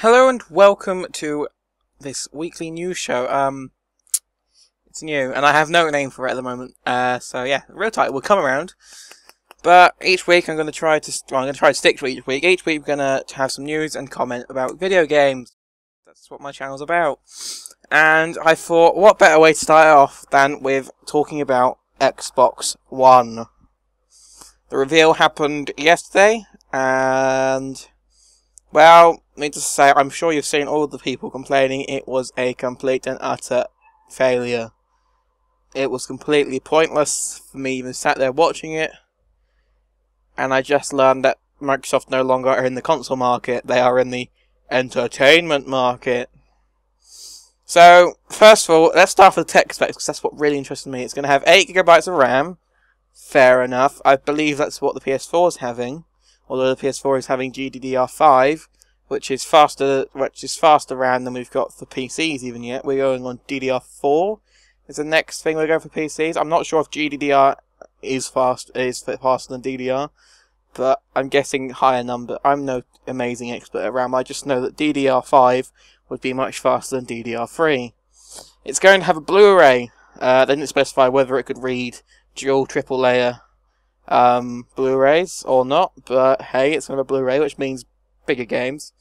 Hello and welcome to this weekly news show. It's new, and I have no name for it at the moment. So yeah, real title will come around. But each week I'm going to try to, stick to each week. Each week we're going to have some news and comment about video games. That's what my channel's about. And I thought, what better way to start off than with talking about Xbox One. The reveal happened yesterday, and well, needless to say, I'm sure you've seen all the people complaining it was a complete and utter failure. It was completely pointless for me even sat there watching it. And I just learned that Microsoft no longer are in the console market, they are in the entertainment market. So, first of all, let's start with the tech specs, because that's what really interested me. It's going to have 8GB of RAM. Fair enough. I believe that's what the PS4 is having. Although the PS4 is having GDDR5, which is faster RAM than we've got for PCs even yet. We're going on DDR4 is the next thing we're going for PCs. I'm not sure if GDDR is faster than DDR, but I'm guessing higher number. I'm no amazing expert at RAM. I just know that DDR5 would be much faster than DDR3. It's going to have a Blu-ray. They didn't specify whether it could read dual triple layer Blu-rays or not, but hey, it's going to have a Blu-ray, which means bigger games.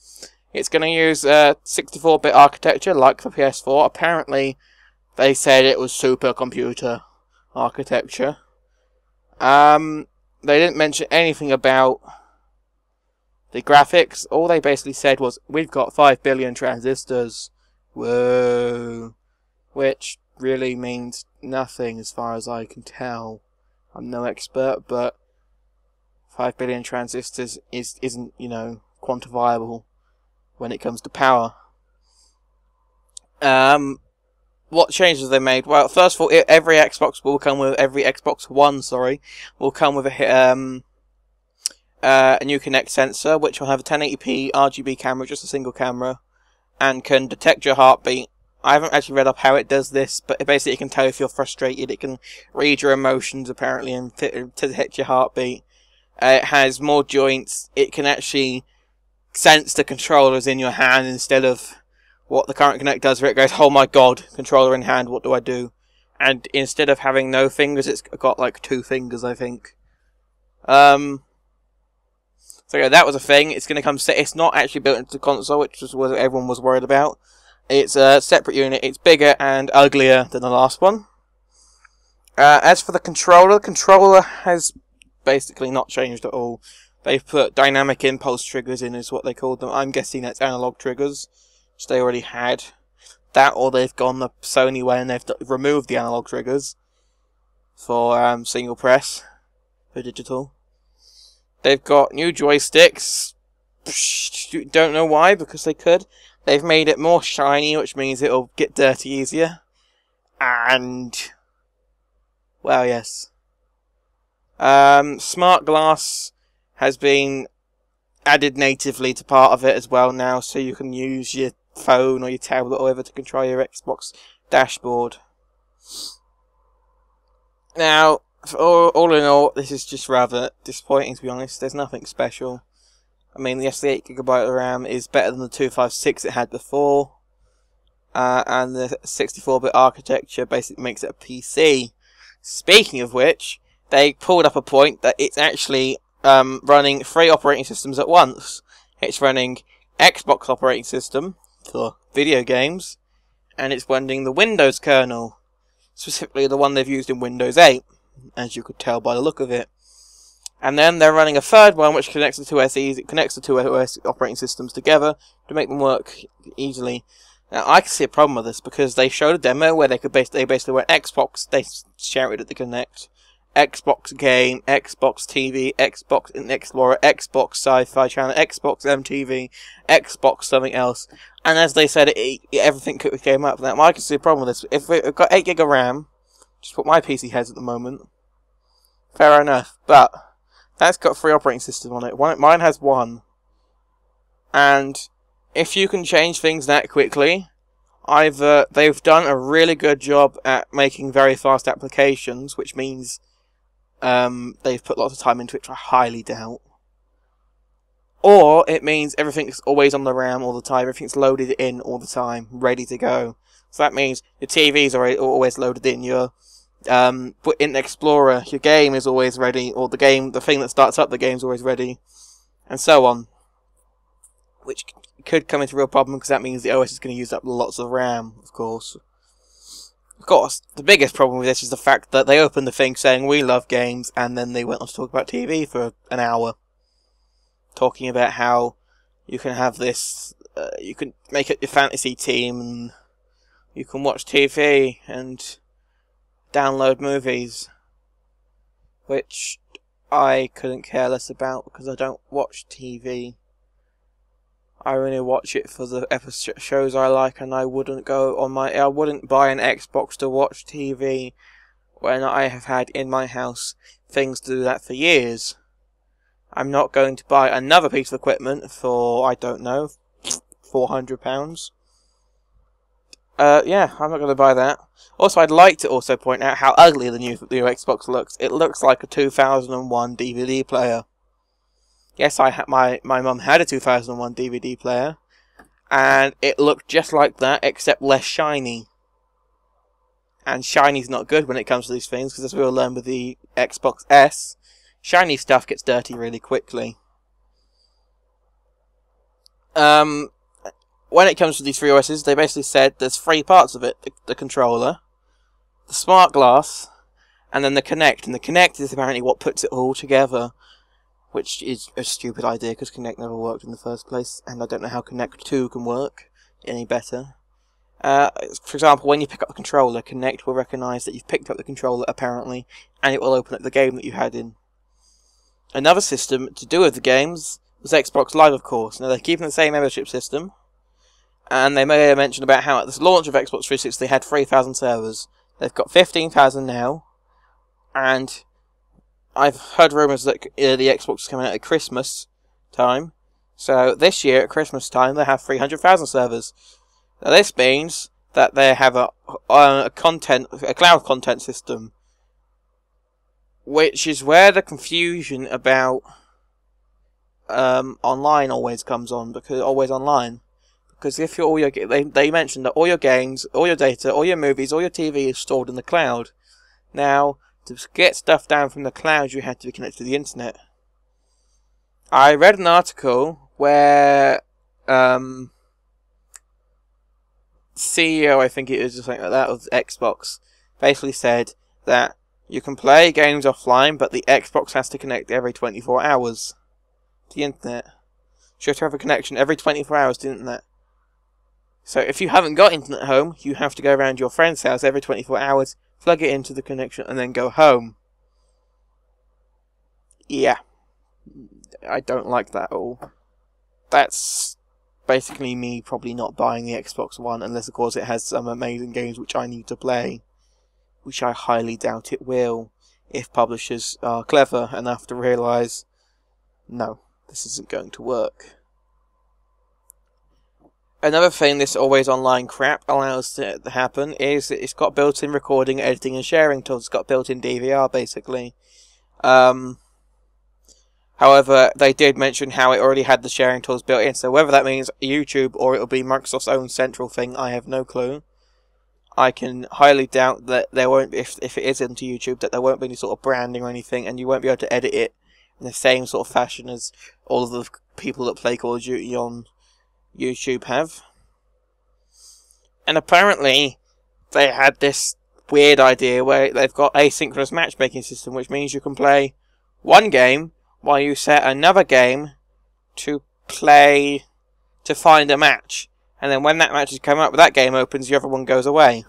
It's going to use 64-bit architecture like the PS4. Apparently, they said it was supercomputer architecture. They didn't mention anything about the graphics. All they basically said was, we've got 5 billion transistors. Whoa. Which really means nothing as far as I can tell. I'm no expert, but 5 billion transistors isn't, you know, quantifiable when it comes to power. What changes have they made? Well, first of all, every Xbox One, will come with a new Kinect sensor, which will have a 1080p RGB camera, just a single camera, and can detect your heartbeat. I haven't actually read up how it does this, but basically it can tell if you're frustrated. It can read your emotions, apparently, and to detect your heartbeat. It has more joints. It can actually sense the controllers in your hand instead of what the current Kinect does, where it goes, oh my god, controller in hand, what do I do? And instead of having no fingers, it's got like 2 fingers, I think. So yeah, that was a thing. It's going to come. It's not actually built into the console, which was what everyone was worried about. It's a separate unit. It's bigger and uglier than the last one. As for the controller has basically not changed at all. They've put dynamic impulse triggers in, is what they called them. I'm guessing that's analog triggers, which they already had. That, or they've gone the Sony way and they've removed the analog triggers for single press, for digital. They've got new joysticks. Don't know why, because they could. They've made it more shiny, which means it'll get dirty easier. And, well, yes. Smart Glass has been added natively to part of it as well now, so you can use your phone or your tablet or whatever to control your Xbox dashboard. Now, all in all, this is just rather disappointing, to be honest. There's nothing special. I mean, yes, the 8GB of RAM is better than the 256 it had before. And the 64-bit architecture basically makes it a PC. Speaking of which, they pulled up a point that it's actually running 3 operating systems at once. It's running Xbox operating system for video games, and it's running the Windows kernel, specifically the one they've used in Windows 8, as you could tell by the look of it. And then they're running a third one which connects the two SEs. It connects the two OS operating systems together to make them work easily. Now I can see a problem with this because they showed a demo where they basically went Xbox. They shouted at the Kinect, Xbox Game, Xbox TV, Xbox Explorer, Xbox Sci-Fi Channel, Xbox MTV, Xbox something else. And as they said, everything came up. Now I can see a problem with this. If we've got 8GB of RAM, just what my PC has at the moment, fair enough, but that's got 3 operating systems on it. Mine has 1. And if you can change things that quickly, either they've done a really good job at making very fast applications, which means they've put lots of time into it, which I highly doubt, Or it means everything's always on the RAM all the time, everything's loaded in all the time, ready to go. So that means your TV's are always loaded in, your Internet Explorer, your game is always ready, or the thing that starts up the game's always ready, and so on. Which could come into a real problem, because that means the OS is going to use up lots of RAM, of course. Of course, the biggest problem with this is the fact that they opened the thing saying we love games, and then they went on to talk about TV for an hour. Talking about how you can have this, you can make it your fantasy team, and you can watch TV, and download movies. Which I couldn't care less about, because I don't watch TV. I only watch it for the shows I like, and I wouldn't I wouldn't buy an Xbox to watch TV when I have had in my house things to do that for years. I'm not going to buy another piece of equipment for, I don't know, £400. Yeah, I'm not going to buy that. Also, I'd like to also point out how ugly the new Xbox looks. It looks like a 2001 DVD player. Yes, my mum had a 2001 DVD player, and it looked just like that, except less shiny. And shiny's not good when it comes to these things, because as we'll learn with the Xbox S, shiny stuff gets dirty really quickly. When it comes to these three OSs, they basically said there's three parts of it. The controller, the smart glass, and then the Kinect. And the Kinect is apparently what puts it all together. Which is a stupid idea, because Kinect never worked in the first place, and I don't know how Kinect 2 can work any better. For example, when you pick up the controller, Kinect will recognise that you've picked up the controller, apparently, and it will open up the game that you had in. Another system to do with the games was Xbox Live, of course. Now, they're keeping the same membership system, and they may have mentioned about how at the launch of Xbox 360 they had 3,000 servers. They've got 15,000 now, and I've heard rumours that the Xbox is coming out at Christmas time. So this year at Christmas time they have 300,000 servers. Now this means that they have a cloud content system, which is where the confusion about online always comes on, because if you're they mentioned that all your games, all your data, all your movies, all your TV is stored in the cloud. Now, to get stuff down from the cloud, you have to be connected to the internet. I read an article where CEO, I think it is, or something like that, of Xbox, basically said that you can play games offline, but the Xbox has to connect every 24 hours to the internet. So you have to have a connection every 24 hours to the internet. So if you haven't got internet at home, you have to go around your friend's house every 24 hours, plug it into the connection, and then go home. Yeah. I don't like that at all. That's basically me probably not buying the Xbox One, unless of course it has some amazing games which I need to play. Which I highly doubt it will, if publishers are clever enough to realise, no, this isn't going to work. Another thing this always online crap allows to happen is that it's got built-in recording, editing and sharing tools. It's got built-in DVR basically. However, they did mention how it already had the sharing tools built in, so whether that means YouTube or it'll be Microsoft's own central thing, I have no clue. I can highly doubt that there won't be, if it is into YouTube, that there won't be any sort of branding or anything, and you won't be able to edit it in the same sort of fashion as all of the people that play Call of Duty on YouTube have. And apparently they had this weird idea where they've got asynchronous matchmaking system, which means you can play one game while you set another game to play to find a match, and then when that match has come up, that game opens, the other one goes away.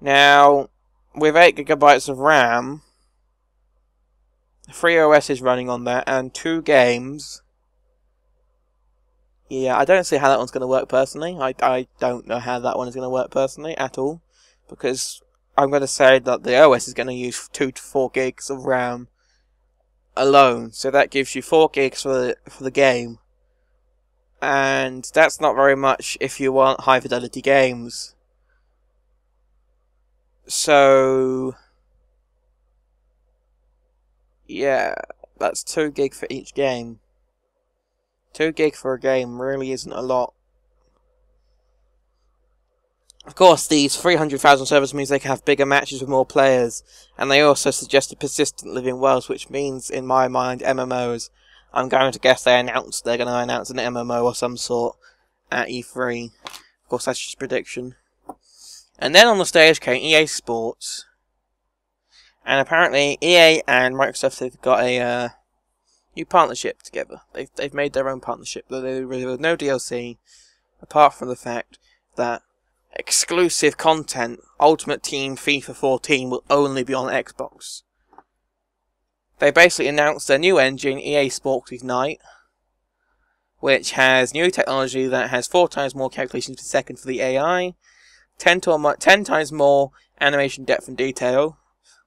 Now, with 8 GB of RAM, 3 OS running on that, and 2 games. Yeah, I don't see how that one's going to work personally. I don't know how that one is going to work personally at all, because I'm going to say that the OS is going to use 2 to 4 gigs of RAM alone, so that gives you 4 gigs for the game, and that's not very much if you want high fidelity games. So yeah, that's 2 gig for each game. 2 gig for a game really isn't a lot. Of course, these 300,000 servers means they can have bigger matches with more players, and they also suggested persistent living worlds, which means, in my mind, MMOs. I'm going to guess they're going to announce an MMO or some sort at E3. Of course, that's just a prediction. And then on the stage came EA Sports. And apparently, EA and Microsoft have got a new partnership together. They've made their own partnership. There was no DLC, apart from the fact that exclusive content, Ultimate Team FIFA 14, will only be on Xbox. They basically announced their new engine, EA Sports Ignite, which has new technology that has 4 times more calculations per second for the AI, 10 times more animation depth and detail,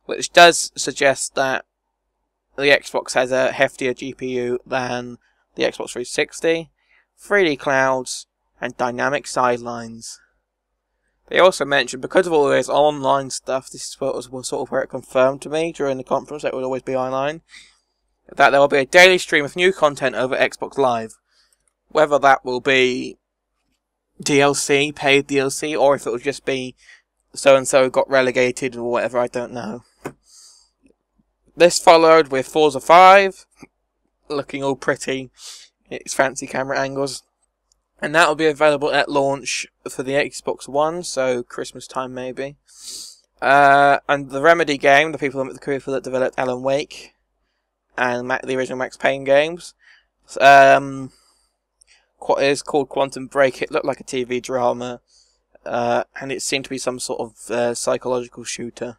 which does suggest that the Xbox has a heftier GPU than the Xbox 360, 3D clouds, and dynamic sidelines. They also mentioned, because of all this online stuff, this is what was sort of where it confirmed to me during the conference, that it would always be online, that there will be a daily stream of new content over Xbox Live. Whether that will be DLC, paid DLC, or if it will just be so-and-so got relegated or whatever, I don't know. This followed with Forza 5, looking all pretty, its fancy camera angles. And that will be available at launch for the Xbox One, so Christmas time maybe. And the Remedy game, the people that developed Alan Wake and the original Max Payne games, is called Quantum Break. It looked like a TV drama, and it seemed to be some sort of psychological shooter.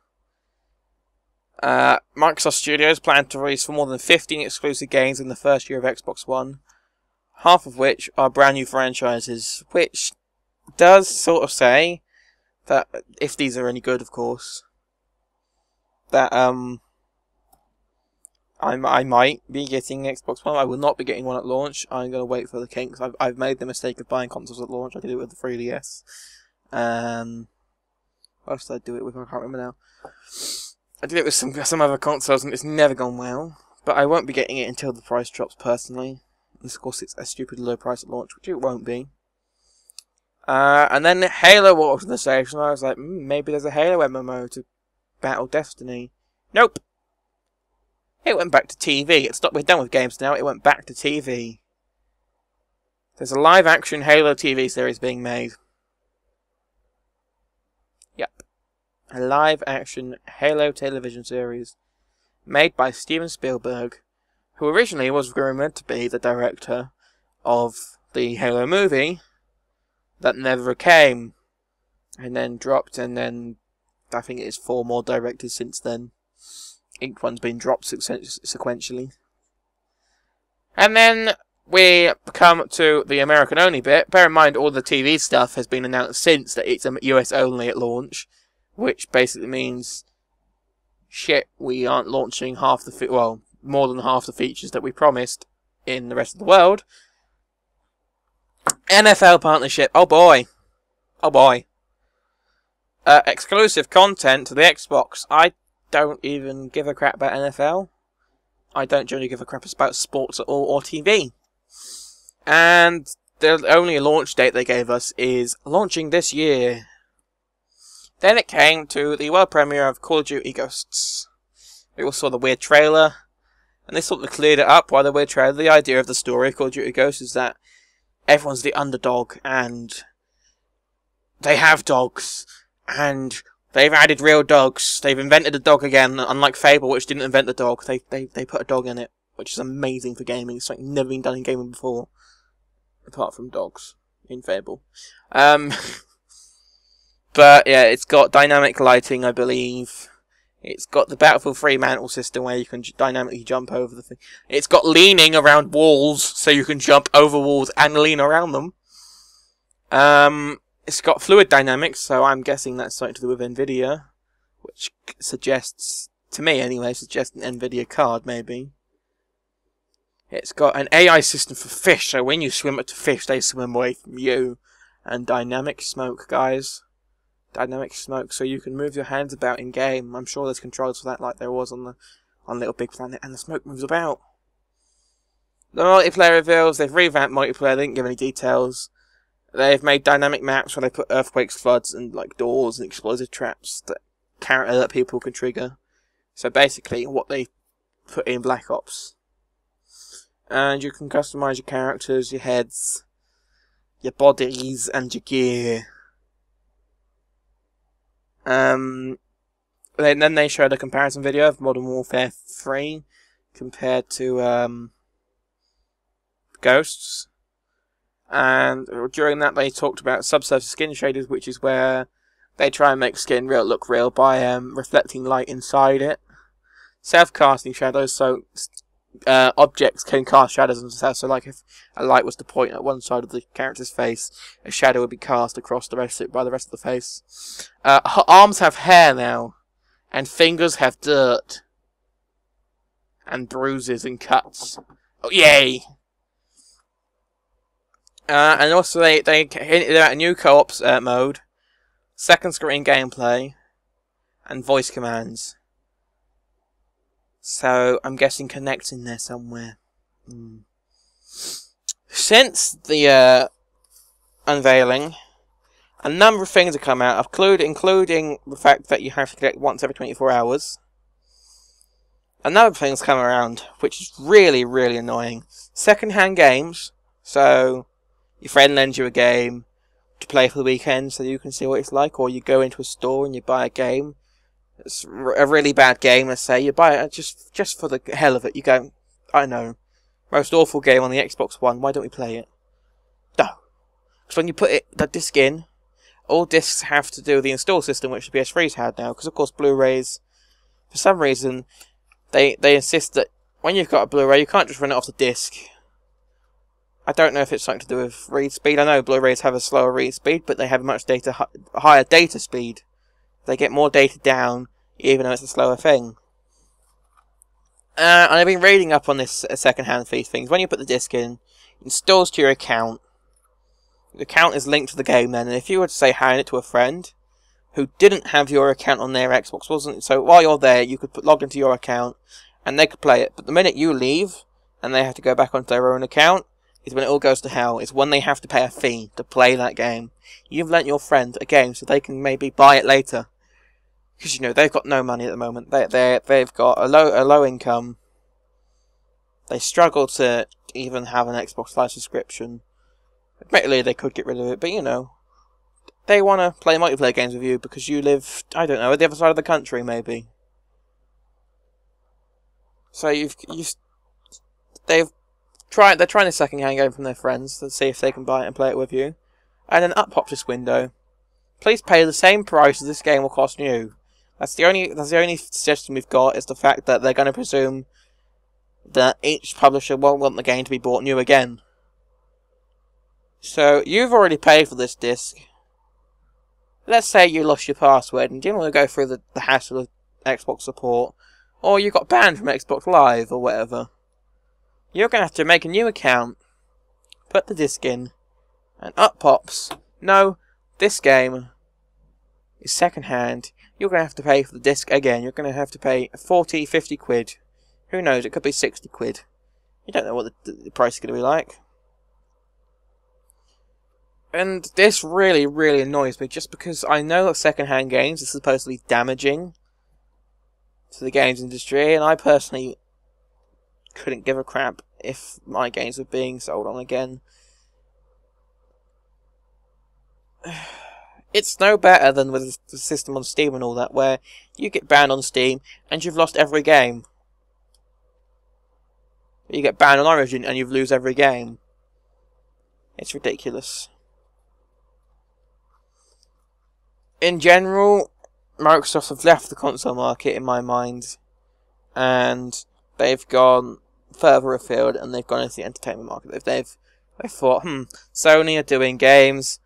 Microsoft Studios plan to release more than 15 exclusive games in the first year of Xbox One, half of which are brand new franchises, which does sort of say that, if these are any good, of course, that I might be getting Xbox One. I will not be getting one at launch. I'm going to wait for the kinks. I've made the mistake of buying consoles at launch. I did it with the 3DS. What else did I do it with? I can't remember now. I did it with some other consoles, and it's never gone well. But I won't be getting it until the price drops, personally. Of course, it's a stupidly low price at launch, which it won't be. And then Halo walked on the station, and I was like, maybe there's a Halo MMO to battle Destiny. Nope. It went back to TV. We're done with games now. It went back to TV. There's a live-action Halo TV series being made. Yep. A live-action Halo television series made by Steven Spielberg, who originally was rumored to be the director of the Halo movie that never came, and then dropped, and then I think it's 4 more directors since then. Each one's been dropped sequentially. And then we come to the American-only bit. Bear in mind, all the TV stuff has been announced since that it's US-only at launch, which basically means, shit, we aren't launching more than half the features that we promised in the rest of the world. NFL partnership. Oh boy. Oh boy. Exclusive content to the Xbox. I don't even give a crap about NFL. I don't generally give a crap about sports at all, or TV. And the only launch date they gave us is launching this year. Then it came to the world premiere of Call of Duty Ghosts. We all saw the weird trailer, and they sort of cleared it up by the weird trailer. The idea of the story of Call of Duty Ghosts is that everyone's the underdog, and they have dogs, and they've added real dogs. They've invented a dog again, unlike Fable, which didn't invent the dog. They put a dog in it, which is amazing for gaming. It's something never been done in gaming before, apart from dogs in Fable. But yeah, it's got dynamic lighting, I believe. It's got the Battlefield 3 mantle system where you can dynamically jump over the thing. It's got leaning around walls, so you can jump over walls and lean around them. It's got fluid dynamics, so I'm guessing that's something to do with NVIDIA, which suggests, to me anyway, suggests an NVIDIA card, maybe. It's got an AI system for fish, so when you swim up to fish, they swim away from you. And dynamic smoke, guys. Dynamic smoke, so you can move your hands about in game. I'm sure there's controls for that, like there was on Little Big Planet, and the smoke moves about. The multiplayer reveals, they've revamped multiplayer, they didn't give any details. They've made dynamic maps where they put earthquakes, floods, and like doors and explosive traps that people can trigger. So basically, what they put in Black Ops. And you can customize your characters, your heads, your bodies, and your gear. Then they showed a comparison video of Modern Warfare 3 compared to Ghosts. And during that they talked about subsurface skin shaders, which is where they try and make skin look real by reflecting light inside it. Self-casting shadows, so objects can cast shadows themselves. So like if a light was to point at one side of the character's face, a shadow would be cast across the rest by the rest of the face. Arms have hair now, and fingers have dirt, and bruises and cuts. Oh, yay! And also they hinted at a new co-ops mode, second screen gameplay, and voice commands. So I'm guessing Kinect's in there somewhere. Since the unveiling, a number of things have come out, including the fact that you have to collect once every 24 hours. Another thing's come around, which is really, really annoying. Second-hand games. So your friend lends you a game to play for the weekend so you can see what it's like, or you go into a store and you buy a game. It's a really bad game, let's say. You buy it just for the hell of it. You go, I know, most awful game on the Xbox One, why don't we play it? No. Because when you put the disc in, all discs have to do with the install system, which the PS3's had now. Because, of course, Blu-rays, for some reason, they insist that when you've got a Blu-ray, you can't just run it off the disc. I don't know if it's something to do with read speed. I know Blu-rays have a slower read speed, but they have a much higher data speed. They get more data down, even though it's a slower thing. And I've been reading up on this second-hand thief things. When you put the disc in, it installs to your account. The account is linked to the game then, and if you were to say hand it to a friend who didn't have your account on their Xbox, wasn't so while you're there, you could log into your account and they could play it. But the minute you leave and they have to go back onto their own account, is when it all goes to hell. It's when they have to pay a fee to play that game. You've lent your friend a game so they can maybe buy it later. Because, you know, they've got no money at the moment. They've got a low income. They struggle to even have an Xbox Live subscription. Admittedly, they could get rid of it, but, you know, they want to play multiplayer games with you because you live, I don't know, at the other side of the country, maybe. So they're trying a second-hand game from their friends to see if they can buy it and play it with you. And then up pops this window. Please pay the same price as this game will cost you. That's the only suggestion we've got, is the fact that they're going to presume that each publisher won't want the game to be bought new again. So you've already paid for this disc. Let's say you lost your password and didn't want to go through the hassle of Xbox support, or you got banned from Xbox Live or whatever. You're going to have to make a new account, put the disc in, and up pops. No, this game is second-hand. You're going to have to pay for the disc again. You're going to have to pay 40, 50 quid. Who knows, it could be 60 quid. You don't know what the price is going to be like. And this really, really annoys me, just because I know that second-hand games are supposedly damaging to the games industry, and I personally couldn't give a crap if my games were being sold on again. It's no better than with the system on Steam and all that, where you get banned on Steam and you've lost every game. You get banned on Origin and you lose every game. It's ridiculous. In general, Microsoft have left the console market in my mind, and they've gone further afield, and they've gone into the entertainment market. They've thought, Sony are doing games,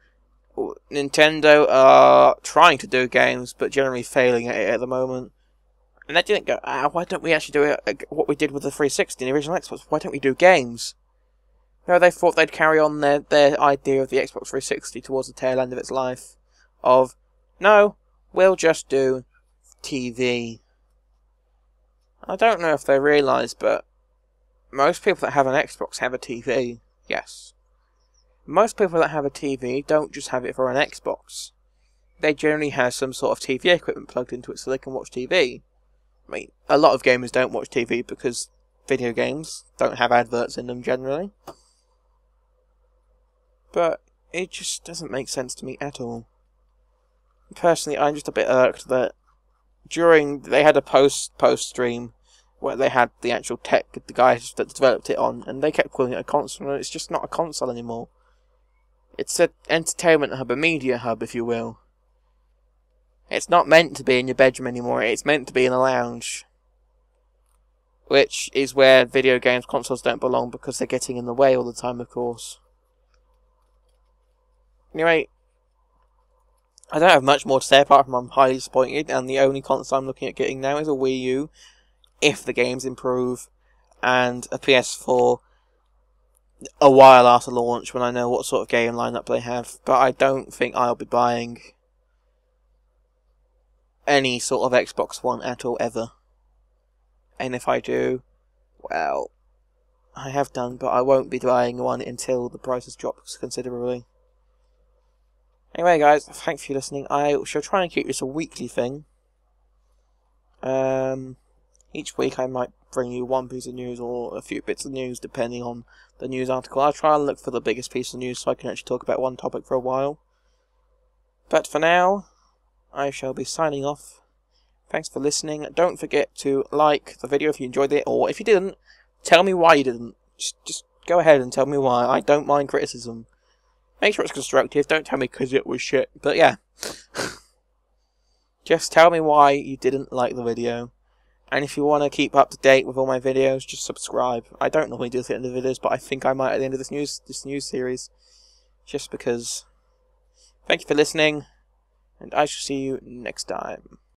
Nintendo are trying to do games, but generally failing at it at the moment. And they didn't go, why don't we actually do it, what we did with the 360 and the original Xbox? Why don't we do games? No, they thought they'd carry on their idea of the Xbox 360 towards the tail end of its life. Of, no, we'll just do TV. I don't know if they realise, but most people that have an Xbox have a TV. Yes. Most people that have a TV don't just have it for an Xbox. They generally have some sort of TV equipment plugged into it so they can watch TV. I mean, a lot of gamers don't watch TV because video games don't have adverts in them generally. But it just doesn't make sense to me at all. Personally, I'm just a bit irked that they had a post stream where they had the actual tech, the guys that developed it on, and they kept calling it a console, and it's just not a console anymore. It's an entertainment hub, a media hub, if you will. It's not meant to be in your bedroom anymore, it's meant to be in a lounge. Which is where video games consoles don't belong, because they're getting in the way all the time, of course. Anyway, I don't have much more to say apart from I'm highly disappointed, and the only console I'm looking at getting now is a Wii U, if the games improve, and a PS4 a while after launch when I know what sort of game lineup they have. But I don't think I'll be buying any sort of Xbox One at all, ever. And if I do, well, I have done, but I won't be buying one until the prices drop considerably. Anyway, guys, thanks for listening. I shall try and keep this a weekly thing. Each week I might bring you one piece of news or a few bits of news, depending on the news article. I'll try and look for the biggest piece of news so I can actually talk about one topic for a while. But for now, I shall be signing off. Thanks for listening. Don't forget to like the video if you enjoyed it, or if you didn't, tell me why you didn't. Just go ahead and tell me why. I don't mind criticism. Make sure it's constructive. Don't tell me because it was shit. But yeah. Just tell me why you didn't like the video. And if you want to keep up to date with all my videos, just subscribe. I don't normally do this at the end of the videos, but I think I might at the end of this news series. Just because. Thank you for listening, and I shall see you next time.